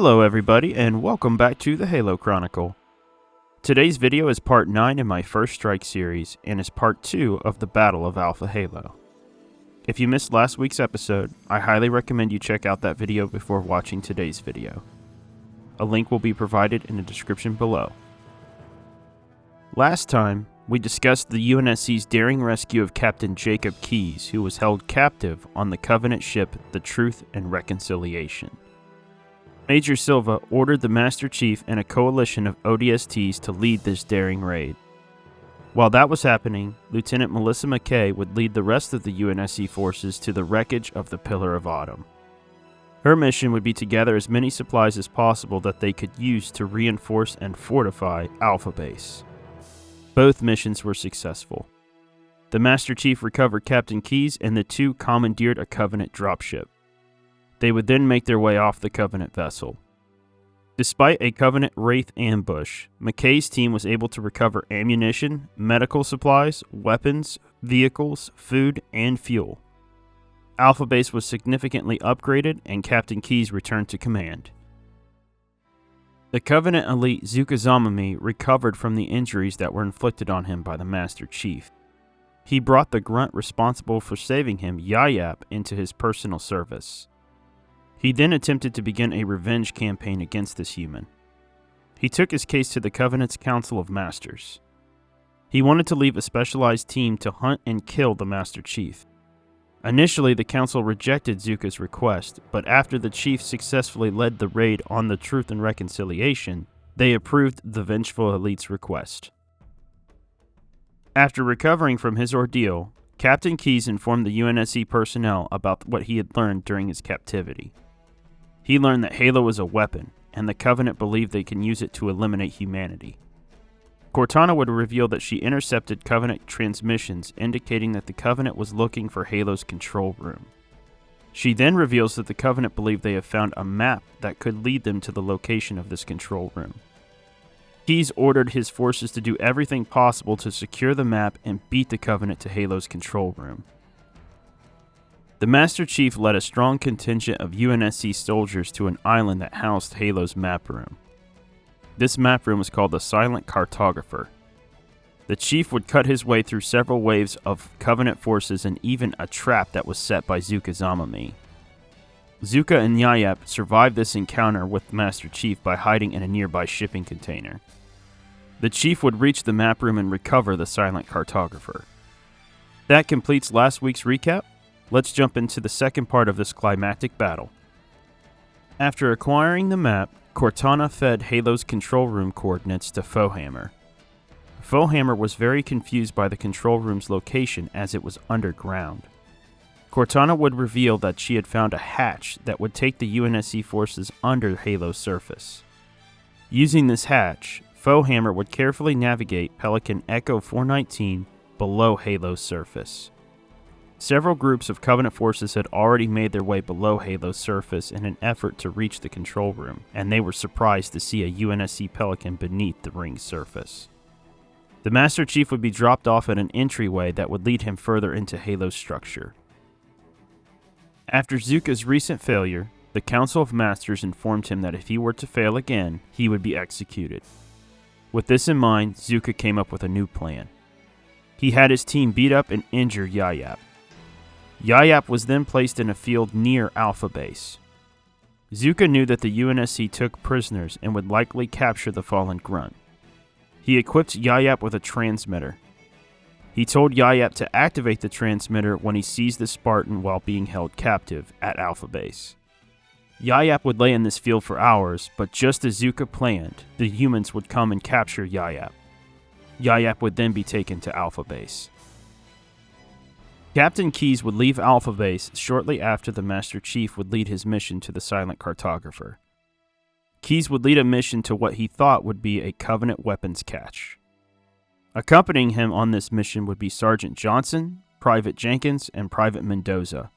Hello everybody, and welcome back to the Halo Chronicle. Today's video is part 9 in my First Strike series, and is part 2 of the Battle of Alpha Halo. If you missed last week's episode, I highly recommend you check out that video before watching today's video. A link will be provided in the description below. Last time, we discussed the UNSC's daring rescue of Captain Jacob Keyes, who was held captive on the Covenant ship the Truth and Reconciliation. Major Silva ordered the Master Chief and a coalition of ODSTs to lead this daring raid. While that was happening, Lieutenant Melissa McKay would lead the rest of the UNSC forces to the wreckage of the Pillar of Autumn. Her mission would be to gather as many supplies as possible that they could use to reinforce and fortify Alpha Base. Both missions were successful. The Master Chief recovered Captain Keyes, and the two commandeered a Covenant dropship. They would then make their way off the Covenant vessel. Despite a Covenant Wraith ambush, McKay's team was able to recover ammunition, medical supplies, weapons, vehicles, food, and fuel. Alpha Base was significantly upgraded, and Captain Keyes returned to command. The Covenant elite Zuka Zamami recovered from the injuries that were inflicted on him by the Master Chief. He brought the grunt responsible for saving him, Yayap, into his personal service. He then attempted to begin a revenge campaign against this human. He took his case to the Covenant's Council of Masters. He wanted to leave a specialized team to hunt and kill the Master Chief. Initially, the Council rejected Zuka's request, but after the Chief successfully led the raid on the Truth and Reconciliation, they approved the Vengeful Elite's request. After recovering from his ordeal, Captain Keyes informed the UNSC personnel about what he had learned during his captivity. He learned that Halo is a weapon, and the Covenant believed they can use it to eliminate humanity. Cortana would reveal that she intercepted Covenant transmissions indicating that the Covenant was looking for Halo's control room. She then reveals that the Covenant believe they have found a map that could lead them to the location of this control room. Keyes ordered his forces to do everything possible to secure the map and beat the Covenant to Halo's control room. The Master Chief led a strong contingent of UNSC soldiers to an island that housed Halo's map room. This map room was called the Silent Cartographer. The Chief would cut his way through several waves of Covenant forces and even a trap that was set by Zuka Zamami. Zuka and Yayap survived this encounter with Master Chief by hiding in a nearby shipping container. The Chief would reach the map room and recover the Silent Cartographer. That completes last week's recap. Let's jump into the second part of this climactic battle. After acquiring the map, Cortana fed Halo's control room coordinates to Foehammer. Foehammer was very confused by the control room's location as it was underground. Cortana would reveal that she had found a hatch that would take the UNSC forces under Halo's surface. Using this hatch, Foehammer would carefully navigate Pelican Echo 419 below Halo's surface. Several groups of Covenant forces had already made their way below Halo's surface in an effort to reach the control room, and they were surprised to see a UNSC Pelican beneath the ring's surface. The Master Chief would be dropped off at an entryway that would lead him further into Halo's structure. After Zuka's recent failure, the Council of Masters informed him that if he were to fail again, he would be executed. With this in mind, Zuka came up with a new plan. He had his team beat up and injure Yayap. Yayap was then placed in a field near Alpha Base. Zuka knew that the UNSC took prisoners and would likely capture the fallen grunt. He equipped Yayap with a transmitter. He told Yayap to activate the transmitter when he sees the Spartan while being held captive at Alpha Base. Yayap would lay in this field for hours, but just as Zuka planned, the humans would come and capture Yayap. Yayap would then be taken to Alpha Base. Captain Keyes would leave Alpha Base shortly after the Master Chief would lead his mission to the Silent Cartographer. Keyes would lead a mission to what he thought would be a Covenant weapons cache. Accompanying him on this mission would be Sergeant Johnson, Private Jenkins, and Private Mendoza.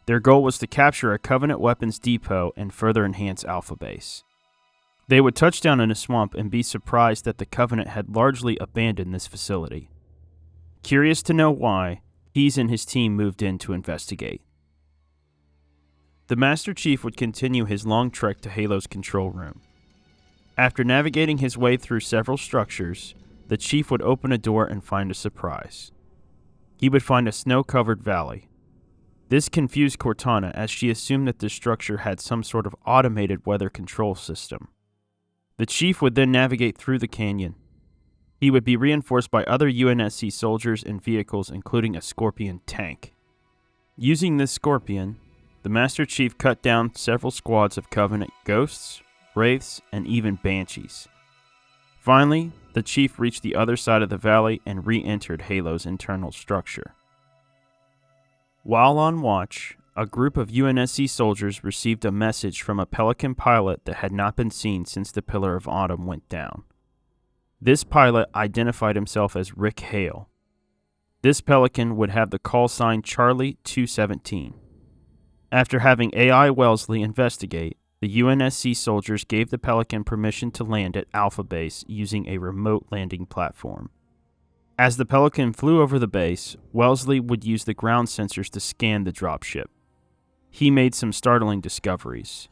Their goal was to capture a Covenant weapons depot and further enhance Alpha Base. They would touch down in a swamp and be surprised that the Covenant had largely abandoned this facility. Curious to know why, Keyes and his team moved in to investigate. The Master Chief would continue his long trek to Halo's control room. After navigating his way through several structures, the Chief would open a door and find a surprise. He would find a snow-covered valley. This confused Cortana as she assumed that this structure had some sort of automated weather control system. The Chief would then navigate through the canyon. He would be reinforced by other UNSC soldiers and vehicles, including a Scorpion tank. Using this Scorpion, the Master Chief cut down several squads of Covenant ghosts, wraiths, and even banshees. Finally, the Chief reached the other side of the valley and re-entered Halo's internal structure. While on watch, a group of UNSC soldiers received a message from a Pelican pilot that had not been seen since the Pillar of Autumn went down. This pilot identified himself as Rick Hale. This Pelican would have the call sign Charlie 217. After having AI Wellesley investigate, the UNSC soldiers gave the Pelican permission to land at Alpha Base using a remote landing platform. As the Pelican flew over the base, Wellesley would use the ground sensors to scan the dropship. He made some startling discoveries.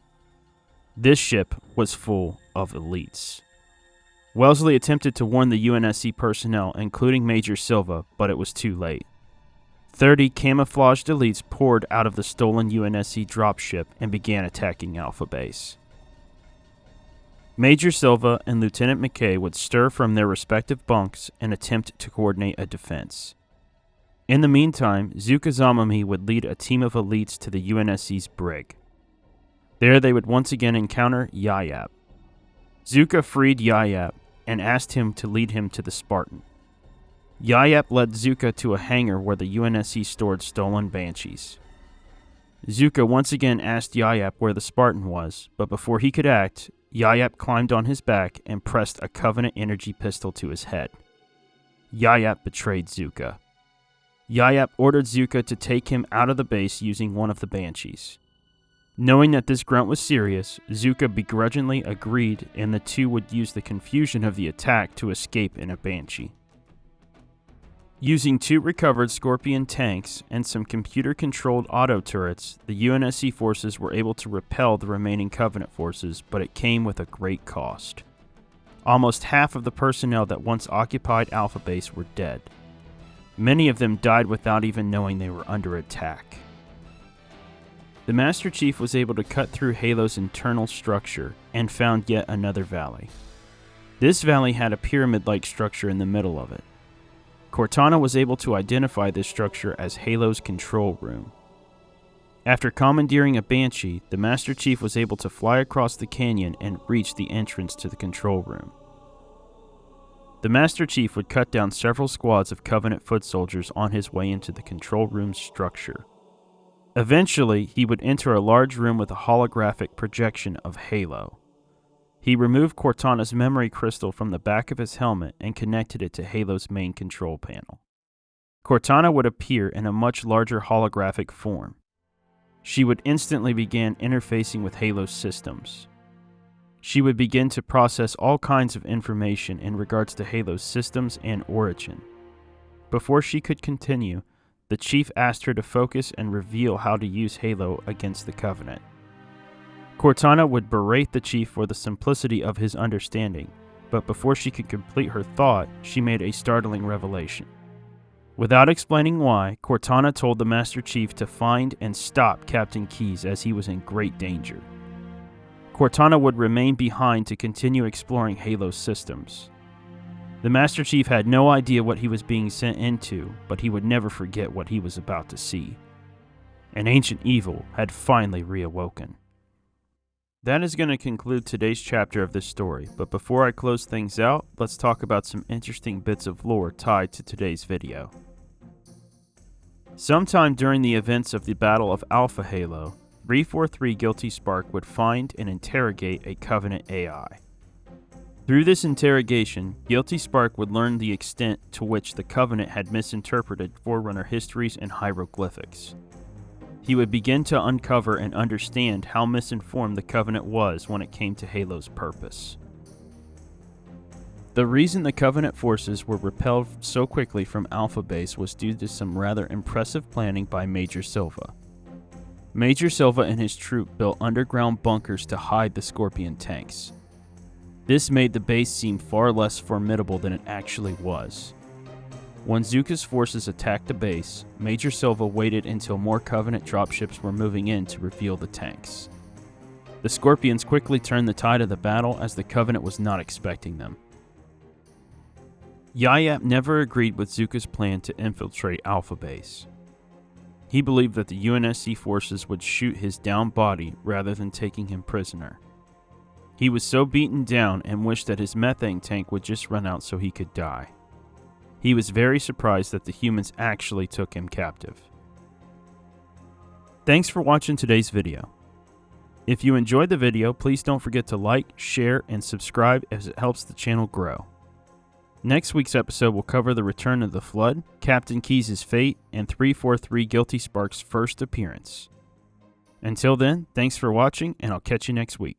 This ship was full of elites. Wellesley attempted to warn the UNSC personnel, including Major Silva, but it was too late. 30 camouflaged elites poured out of the stolen UNSC dropship and began attacking Alpha Base. Major Silva and Lieutenant McKay would stir from their respective bunks and attempt to coordinate a defense. In the meantime, Zuka Zamami would lead a team of elites to the UNSC's brig. There they would once again encounter Yayap. Zuka freed Yayap and asked him to lead him to the Spartan. Yayap led Zuka to a hangar where the UNSC stored stolen banshees. Zuka once again asked Yayap where the Spartan was, but before he could act, Yayap climbed on his back and pressed a Covenant energy pistol to his head. Yayap betrayed Zuka. Yayap ordered Zuka to take him out of the base using one of the banshees. Knowing that this grunt was serious, Zuka begrudgingly agreed, and the two would use the confusion of the attack to escape in a banshee. Using 2 recovered Scorpion tanks and some computer-controlled auto turrets, the UNSC forces were able to repel the remaining Covenant forces, but it came with a great cost. Almost half of the personnel that once occupied Alpha Base were dead. Many of them died without even knowing they were under attack. The Master Chief was able to cut through Halo's internal structure and found yet another valley. This valley had a pyramid-like structure in the middle of it. Cortana was able to identify this structure as Halo's control room. After commandeering a Banshee, the Master Chief was able to fly across the canyon and reach the entrance to the control room. The Master Chief would cut down several squads of Covenant foot soldiers on his way into the control room's structure. Eventually, he would enter a large room with a holographic projection of Halo. He removed Cortana's memory crystal from the back of his helmet and connected it to Halo's main control panel. Cortana would appear in a much larger holographic form. She would instantly begin interfacing with Halo's systems. She would begin to process all kinds of information in regards to Halo's systems and origin. Before she could continue, the Chief asked her to focus and reveal how to use Halo against the Covenant. Cortana would berate the Chief for the simplicity of his understanding, but before she could complete her thought, she made a startling revelation. Without explaining why, Cortana told the Master Chief to find and stop Captain Keyes as he was in great danger. Cortana would remain behind to continue exploring Halo's systems. The Master Chief had no idea what he was being sent into, but he would never forget what he was about to see. An ancient evil had finally reawoken. That is going to conclude today's chapter of this story, but before I close things out, let's talk about some interesting bits of lore tied to today's video. Sometime during the events of the Battle of Alpha Halo, 343 Guilty Spark would find and interrogate a Covenant AI. Through this interrogation, Guilty Spark would learn the extent to which the Covenant had misinterpreted Forerunner histories and hieroglyphics. He would begin to uncover and understand how misinformed the Covenant was when it came to Halo's purpose. The reason the Covenant forces were repelled so quickly from Alpha Base was due to some rather impressive planning by Major Silva. Major Silva and his troop built underground bunkers to hide the Scorpion tanks. This made the base seem far less formidable than it actually was. When Zuka's forces attacked the base, Major Silva waited until more Covenant dropships were moving in to reveal the tanks. The Scorpions quickly turned the tide of the battle as the Covenant was not expecting them. Yayap never agreed with Zuka's plan to infiltrate Alpha Base. He believed that the UNSC forces would shoot his downed body rather than taking him prisoner. He was so beaten down and wished that his methane tank would just run out so he could die. He was very surprised that the humans actually took him captive. Thanks for watching today's video. If you enjoyed the video, please don't forget to like, share, and subscribe as it helps the channel grow. Next week's episode will cover the return of the Flood, Captain Keyes' fate, and 343 Guilty Spark's first appearance. Until then, thanks for watching, and I'll catch you next week.